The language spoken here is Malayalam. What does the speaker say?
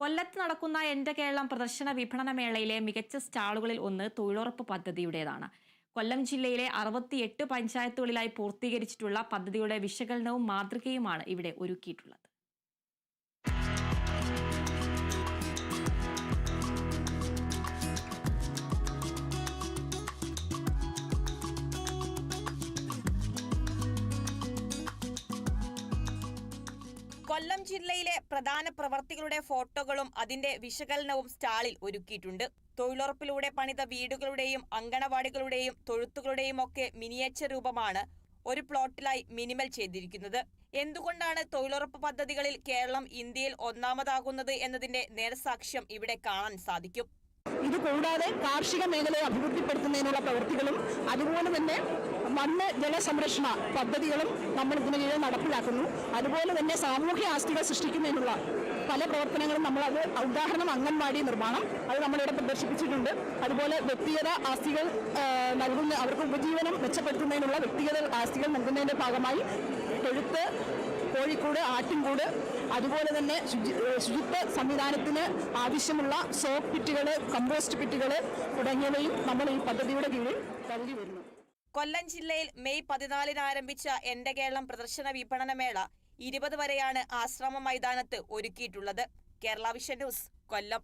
കൊല്ലത്ത് നടക്കുന്ന എന്റെ കേരളം പ്രദർശന വിപണന മേളയിലെ മികച്ച സ്റ്റാളുകളിൽ ഒന്ന് തൊഴിലുറപ്പ് പദ്ധതിയുടേതാണ്. കൊല്ലം ജില്ലയിലെ 68 പഞ്ചായത്തുകളിലായി പൂർത്തീകരിച്ചിട്ടുള്ള പദ്ധതിയുടെ വിശകലനവും മാതൃകയുമാണ് ഇവിടെ ഒരുക്കിയിട്ടുള്ളത്. കൊല്ലം ജില്ലയിലെ പ്രധാന പ്രവർത്തികളുടെ ഫോട്ടോകളും അതിന്റെ വിശകലനവും സ്റ്റാളിൽ ഒരുക്കിയിട്ടുണ്ട്. തൊഴിലുറപ്പിലൂടെ പണിത വീടുകളുടെയും അങ്കണവാടികളുടെയും തൊഴുത്തുകളുടെയും ഒക്കെ മിനിയേച്ചർ രൂപമാണ് ഒരു പ്ലോട്ടിലായി മിനിമൽ ചെയ്തിരിക്കുന്നത്. എന്തുകൊണ്ടാണ് തൊഴിലുറപ്പ് പദ്ധതികളിൽ കേരളം ഇന്ത്യയിൽ ഒന്നാമതാകുന്നത് എന്നതിന്റെ നേർസാക്ഷ്യം ഇവിടെ കാണാൻ സാധിക്കും. ഇത് കൂടാതെ കാർഷിക മേഖലയെ അഭിവൃദ്ധിപ്പെടുത്തുന്നതിനുള്ള പ്രവൃത്തികളും അതുപോലെ തന്നെ മണ്ണ് ജലസംരക്ഷണ പദ്ധതികളും നമ്മൾ ഇതിന് കീഴിൽ നടപ്പിലാക്കുന്നു. അതുപോലെ തന്നെ സാമൂഹ്യ ആസ്തികൾ സൃഷ്ടിക്കുന്നതിനുള്ള പല പ്രവർത്തനങ്ങളും നമ്മളത് ഉദാഹരണം അംഗൻവാടി നിർമ്മാണം അത് നമ്മളിവിടെ പ്രദർശിപ്പിച്ചിട്ടുണ്ട്. അതുപോലെ വ്യക്തിഗത ആസ്തികൾ നൽകുന്ന അവർക്ക് ഉപജീവനം മെച്ചപ്പെടുത്തുന്നതിനുള്ള വ്യക്തിഗത ആസ്തികൾ നൽകുന്നതിന്റെ ഭാഗമായി തൊഴുത്ത്, കോഴിക്കൂട്, ആട്ടിൻകൂട്, അതുപോലെ തന്നെ ശുചിത്വ സംവിധാനത്തിന് ആവശ്യമുള്ള സോപ്പ് പിറ്റുകൾ, കമ്പോസ്റ്റ് പിറ്റുകൾ തുടങ്ങിയവയും നമ്മൾ ഈ പദ്ധതിയുടെ കീഴിൽ നൽകി വരുന്നു. കൊല്ലം ജില്ലയിൽ മെയ് 14 ആരംഭിച്ച എന്റെ കേരളം പ്രദർശന വിപണന മേള 20 വരെയാണ് ആശ്രമ മൈതാനത്ത് ഒരുക്കിയിട്ടുള്ളത്. കേരള വിഷൻ ന്യൂസ്, കൊല്ലം.